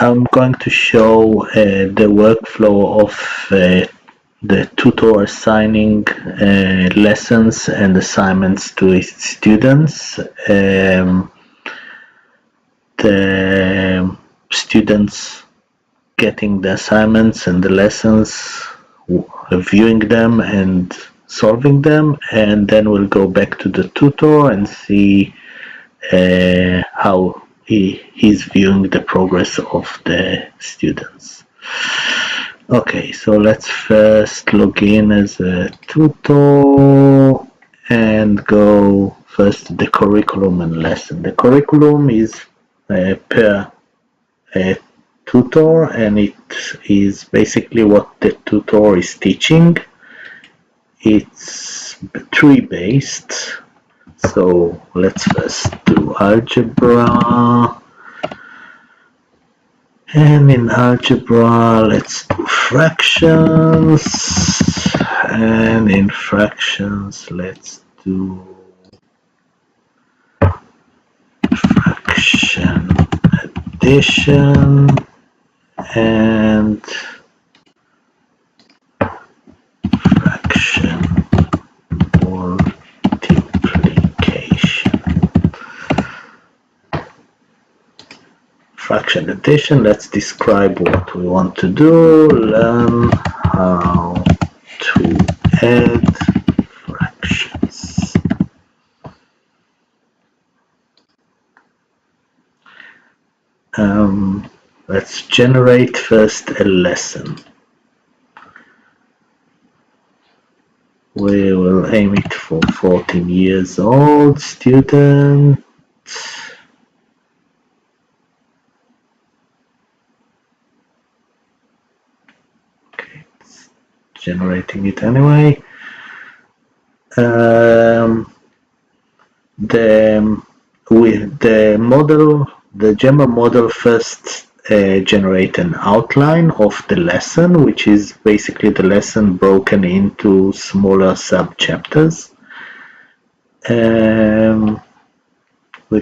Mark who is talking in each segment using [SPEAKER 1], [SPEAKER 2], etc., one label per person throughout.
[SPEAKER 1] I'm going to show the workflow of the tutor assigning lessons and assignments to his students. The students getting the assignments and the lessons, viewing them and solving them, and then we'll go back to the tutor and see how he's viewing the progress of the students. Okay, so let's first log in as a tutor and go first to the curriculum and lesson. The curriculum is per tutor, and it is basically what the tutor is teaching. It's tree based, so let's first do algebra. And in algebra, let's do fractions. And in fractions, let's do fraction addition and fraction multiplication. Fraction addition, let's describe what we want to do. Learn how to add fractions. Let's generate first a lesson. We will aim it for 14 years old student. Okay, it's generating it anyway. The Gemma model first generate an outline of the lesson, which is basically the lesson broken into smaller sub-chapters. We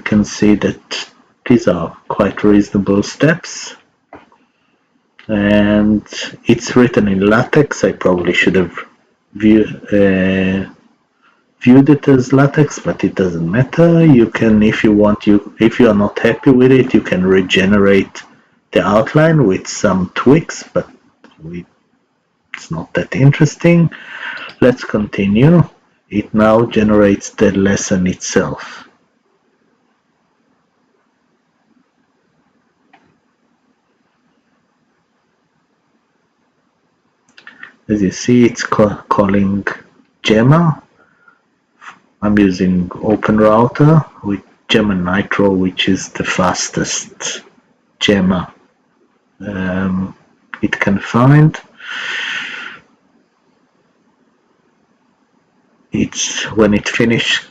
[SPEAKER 1] can see that these are quite reasonable steps, and it's written in LaTeX. I probably should have viewed it as LaTeX, but it doesn't matter. You can, if you want, if you are not happy with it, you can regenerate the outline with some tweaks, but it's not that interesting. Let's continue. It now generates the lesson itself. As you see, it's calling Gemma. I'm using OpenRouter with Gemma Nitro, which is the fastest Gemma it can find. When it finishes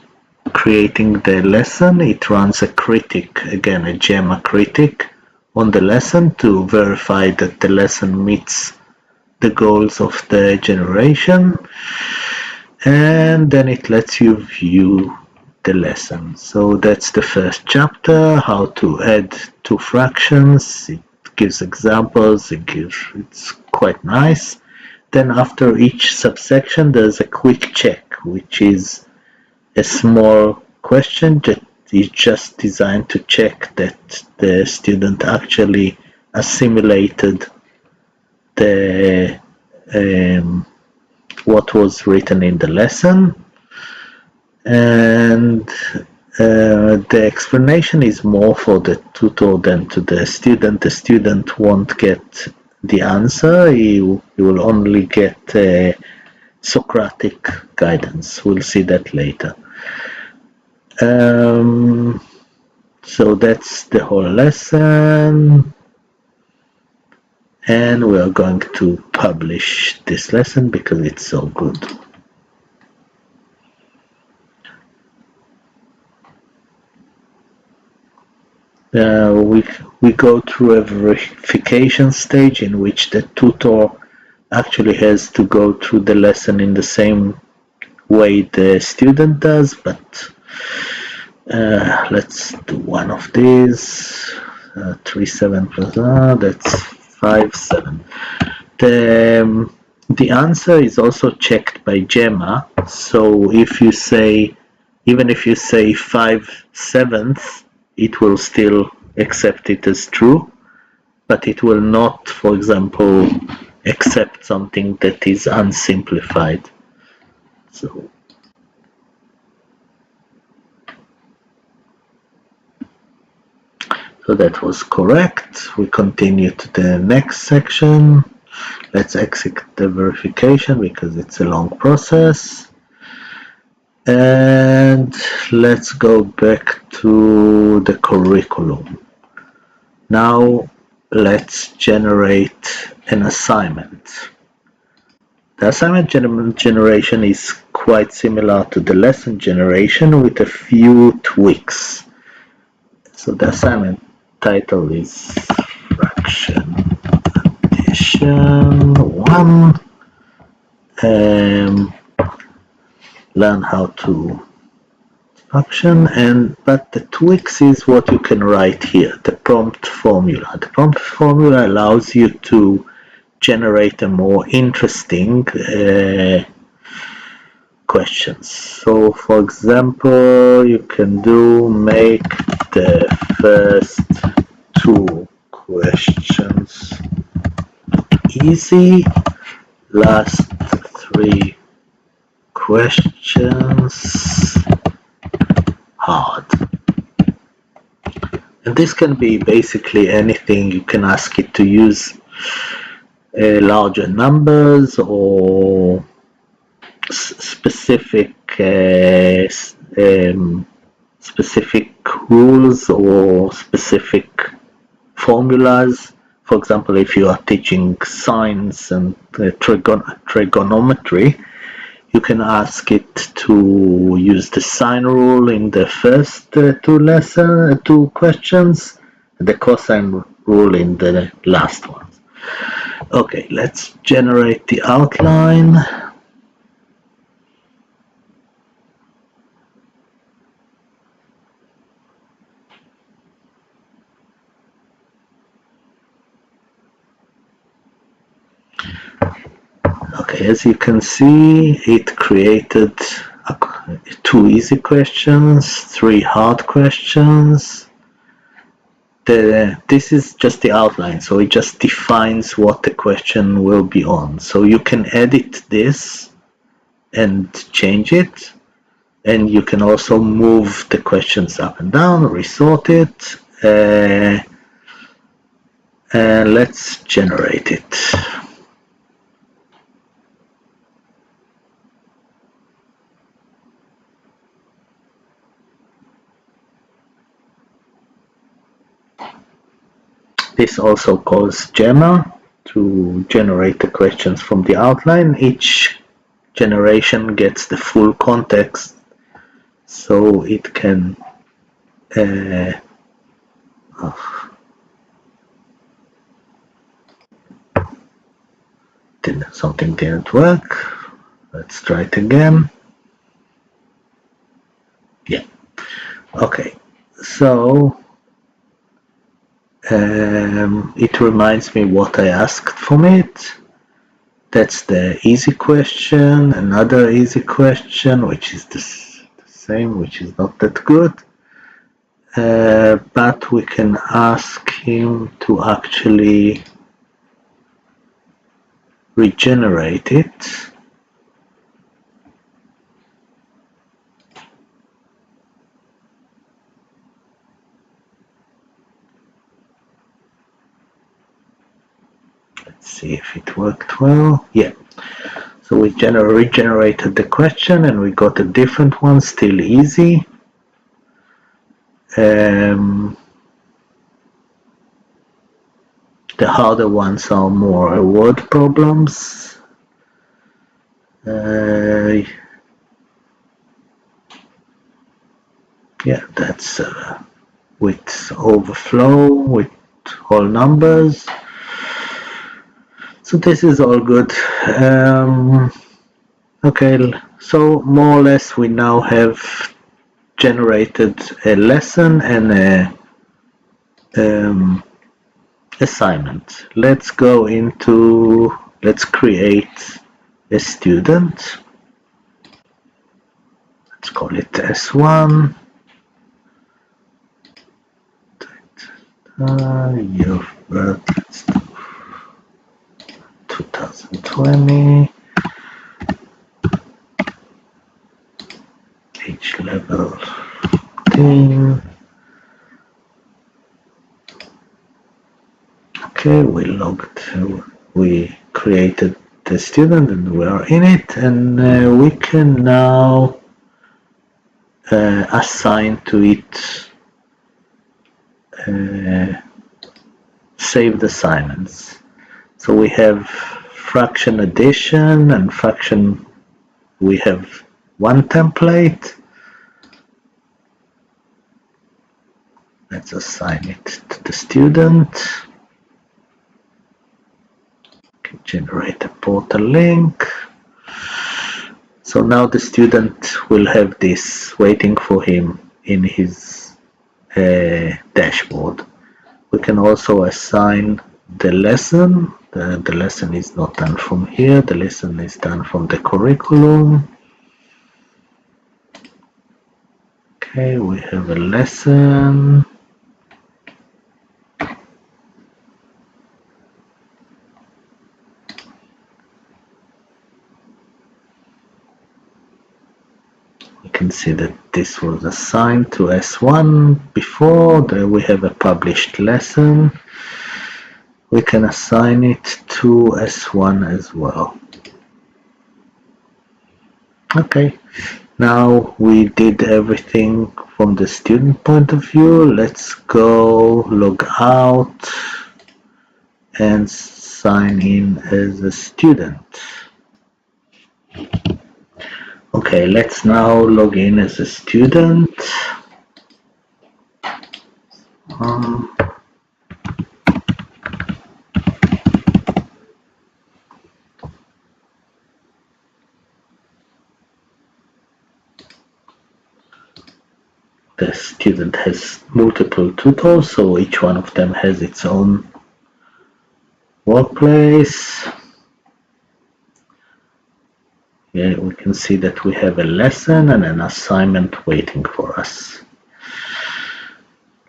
[SPEAKER 1] creating the lesson, it runs a critic, again a Gemma critic, on the lesson to verify that the lesson meets the goals of the generation, and then it lets you view the lesson. So that's the first chapter, how to add two fractions. It gives examples, it's quite nice. Then after each subsection there's a quick check, which is a small question that is just designed to check that the student actually assimilated the what was written in the lesson, and the explanation is more for the tutor than to the student. The student won't get the answer, he will only get Socratic guidance. We'll see that later. So that's the whole lesson, and we are going to publish this lesson because it's so good. We go through a verification stage in which the tutor actually has to go through the lesson in the same way the student does, but let's do one of these. 3 7 plus that's 5 7. The answer is also checked by Gemma. So if you say, even if you say 5/7, it will still accept it as true, but it will not, for example, accept something that is unsimplified. So that was correct. We continue to the next section. Let's exit the verification because it's a long process. And let's go back to the curriculum. Now let's generate an assignment. The assignment generation is quite similar to the lesson generation with a few tweaks. So the assignment title is Fraction Addition 1. Learn how to function, but the tweaks is what you can write here, the prompt formula. The prompt formula allows you to generate a more interesting questions. So for example, you can do make the first 2 questions easy, last 3 questions hard. And this can be basically anything. You can ask it to use larger numbers or specific rules or specific formulas. For example, if you are teaching sines and trigonometry, you can ask it to use the sine rule in the first 2 questions, the cosine rule in the last ones. Okay, let's generate the outline. Okay, as you can see, it created 2 easy questions, 3 hard questions. This is just the outline, so it just defines what the question will be on. So you can edit this and change it, and you can also move the questions up and down, resort it, and let's generate it. This also calls gemma to generate the questions from the outline. Each generation gets the full context, so it can something didn't work. Let's try it again. Yeah. Okay. So it reminds me what I asked from it. That's the easy question. Another easy question, which is the same, which is not that good. But we can ask him to actually regenerate it. Let's see if it worked well. Yeah. So we regenerated the question and we got a different one, still easy. The harder ones are more word problems. Yeah, that's with overflow, with whole numbers. So this is all good. Okay, so more or less we now have generated a lesson and um, assignment. Let's create a student. Let's call it S1. Year of birth, let's do 2020. Age level 14. Okay, we created the student and we are in it, and we can now assign to it saved assignments. So we have fraction addition and fraction, we have one template. Let's assign it to the student. Generate a portal link. So now the student will have this waiting for him in his dashboard. We can also assign the lesson. The lesson is not done from here. The lesson is done from the curriculum. Okay, we have a lesson. You can see that this was assigned to S1 before. There we have a published lesson. We can assign it to S1 as well. Okay, now we did everything from the student point of view. Let's go log out and sign in as a student. Okay, let's now log in as a student. The student has multiple tutors, so each one of them has its own workplace. Here we can see that we have a lesson and an assignment waiting for us.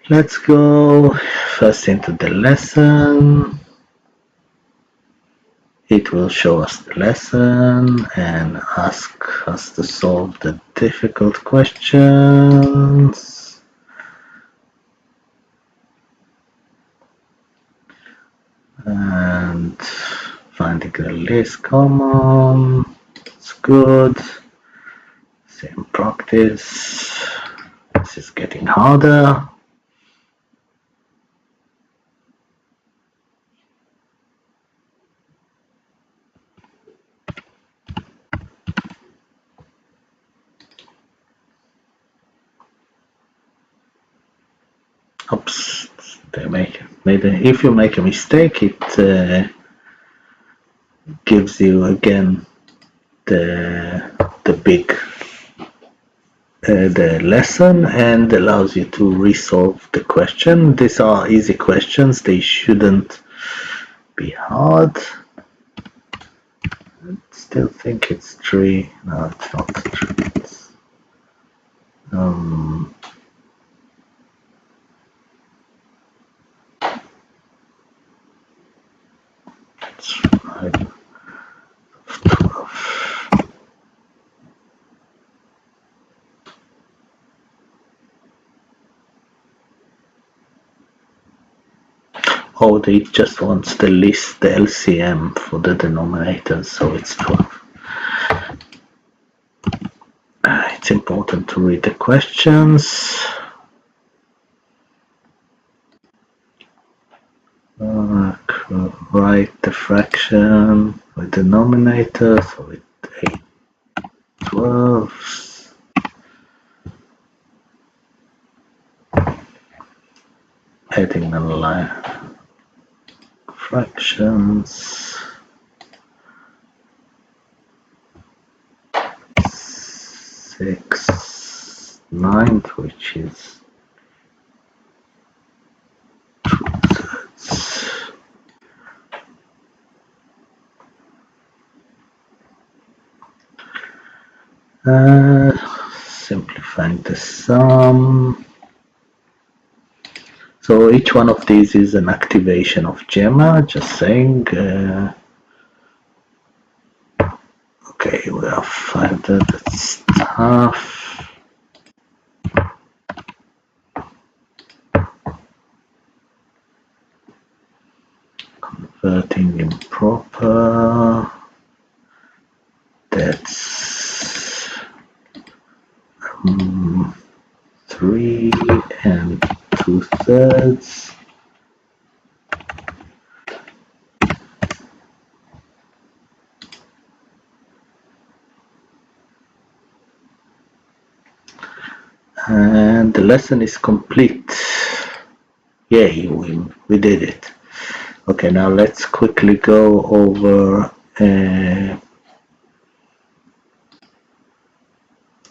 [SPEAKER 1] Let's go first into the lesson. It will show us the lesson and ask us to solve the difficult questions. And finding the least common, it's good. Same practice. This is getting harder. Oops, if you make a mistake, it gives you again the big the lesson and allows you to resolve the question. These are easy questions, they shouldn't be hard. I still think it's 3. No, it's not 3. It's, it's 5, 12. Oh, it just wants the list, the LCM for the denominators, so it's 12. It's important to read the questions. Write the fraction with denominator, so it's 8/12. Adding the line fractions. 6/9, which is Simplifying the sum. So each one of these is an activation of gemma, just saying. Okay, we have further that stuff. Converting improper. That's 3 2/3. And the lesson is complete. Yay, we did it. Okay, now let's quickly go over the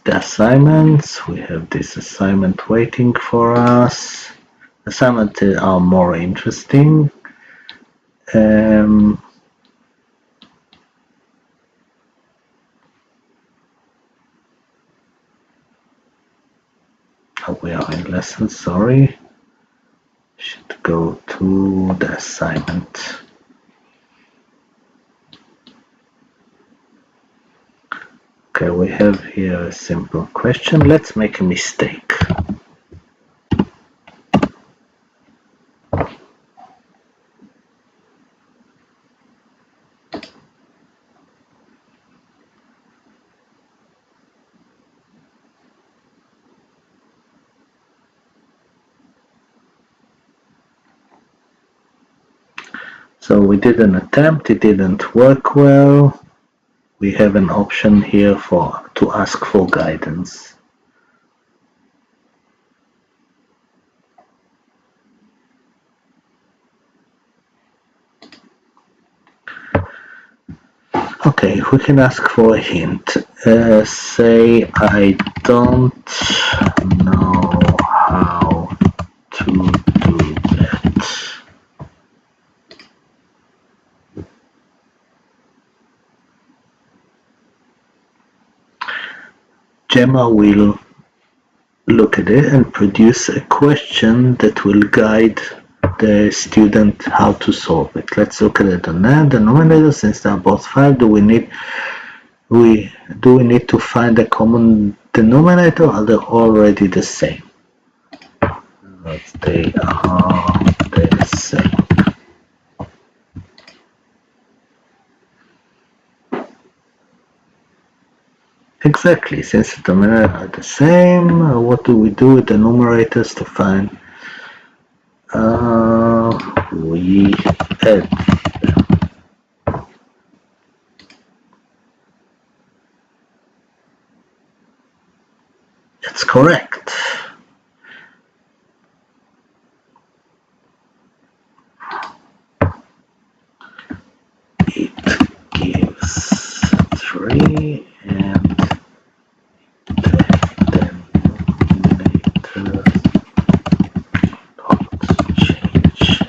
[SPEAKER 1] assignments. We have this assignment waiting for us. Assignments are more interesting. We are in lesson, sorry. Should go to the assignment. Okay, we have here a simple question. Let's make a mistake. So we did an attempt, it didn't work well. We have an option here to ask for guidance. Okay, we can ask for a hint. Say I don't know how to do that. Gemma will look at it and produce a question that will guide the student how to solve it. Let's look at it on that. The denominator, since they are both 5, do we need to find a common denominator, or are they already the same? They are the same. Exactly, since the denominators are the same, what do we do with the numerators to find? We add them. That's correct. It gives 3 and the denominator don't change.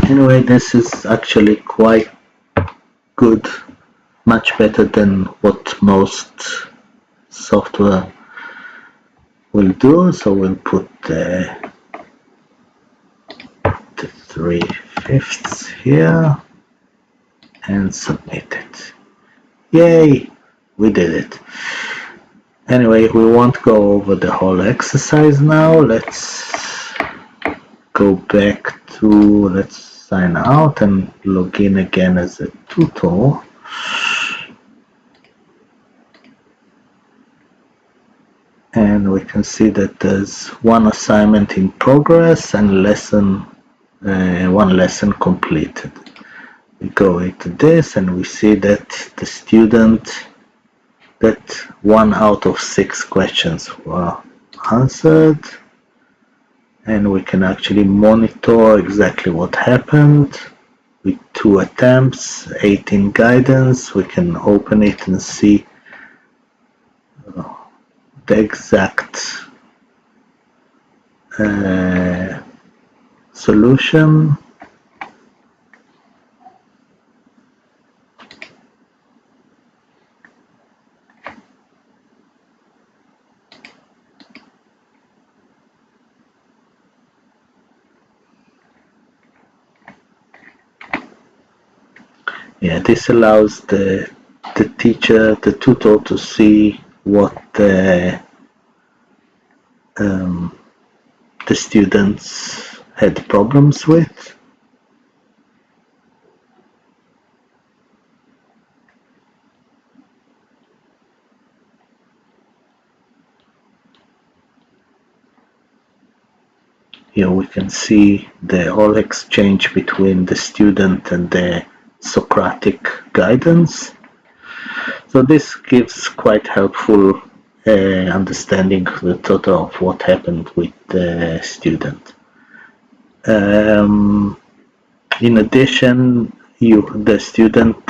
[SPEAKER 1] Anyway, this is actually quite good, much better than what most software will do. So we'll put the 3/5 here and submit it. Yay, we did it. Anyway, we won't go over the whole exercise now. Let's go back to, let's sign out and log in again as a tutor. and we can see that there's one assignment in progress and one lesson completed. We go into this and we see that the student, that 1 out of 6 questions were answered, and we can actually monitor exactly what happened. With 2 attempts, 18 guidance, we can open it and see the exact solution. Yeah, this allows the teacher, the tutor, to see what the students had problems with. Here we can see the whole exchange between the student and the Socratic guidance. So this gives quite helpful understanding the total of what happened with the student. In addition, the student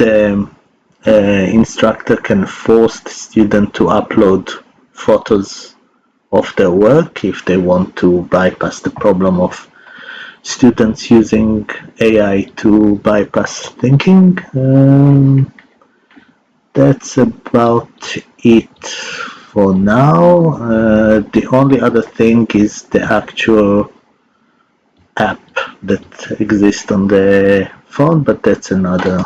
[SPEAKER 1] instructor can force the student to upload photos of their work if they want to bypass the problem of students using AI to bypass thinking. That's about it for now. The only other thing is the actual app that exists on the phone, but that's another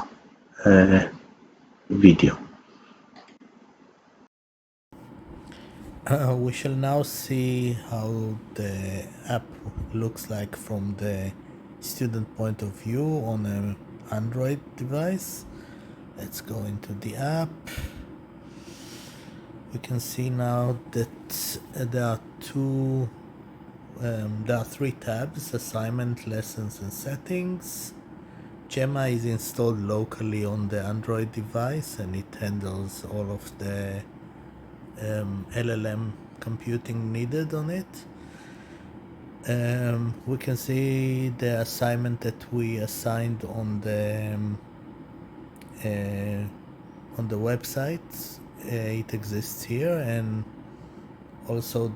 [SPEAKER 1] video.
[SPEAKER 2] We shall now see how the app looks like from the student point of view on an Android device. Let's go into the app. We can see now that there are 3 tabs: assignment, lessons, and settings. Gemma is installed locally on the Android device and it handles all of the LLM computing needed on it. We can see the assignment that we assigned on the website. It exists here, and also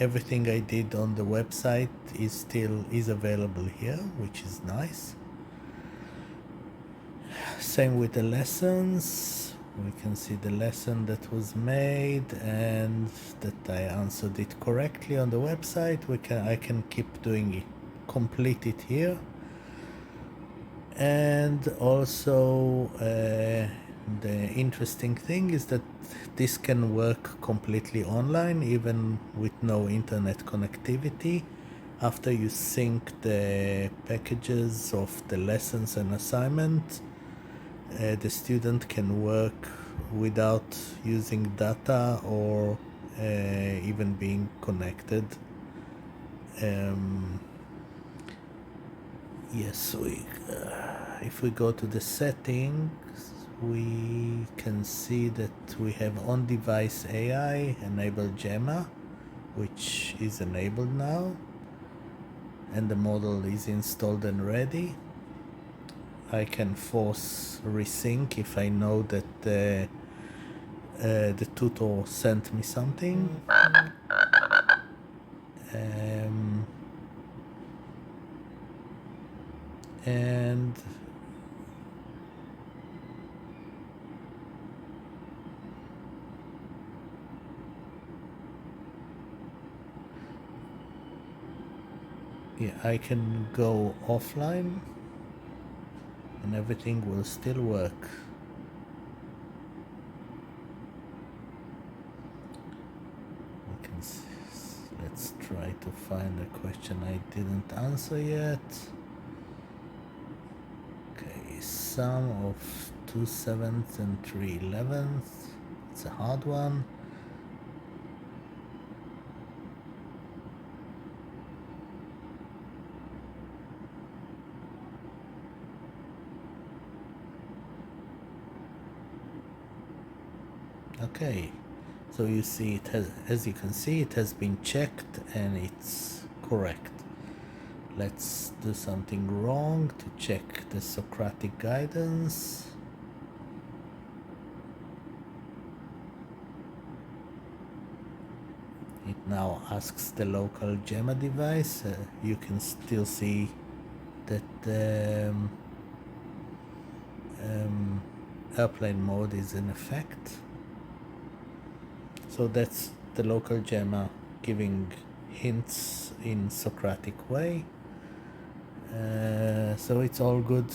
[SPEAKER 2] everything I did on the website is available here, which is nice. Same with the lessons. We can see the lesson that was made and that I answered it correctly on the website. I can keep doing it, complete it here. And also the interesting thing is that this can work completely online, even with no internet connectivity. After you sync the packages of the lessons and assignment, the student can work without using data or even being connected. Yes, if we go to the settings, we can see that we have on-device AI, enable Gemma, which is enabled now, and the model is installed and ready. I can force resync if I know that the tutor sent me something. And yeah, I can go offline and everything will still work. Let's try to find a question I didn't answer yet. Okay, sum of 2/7 and 3/11. It's a hard one. Okay, so you see it has, as you can see, it has been checked and it's correct. Let's do something wrong to check the Socratic guidance. It now asks the local Gemma device. You can still see that the airplane mode is in effect. So that's the local Gemma giving hints in Socratic way. So it's all good.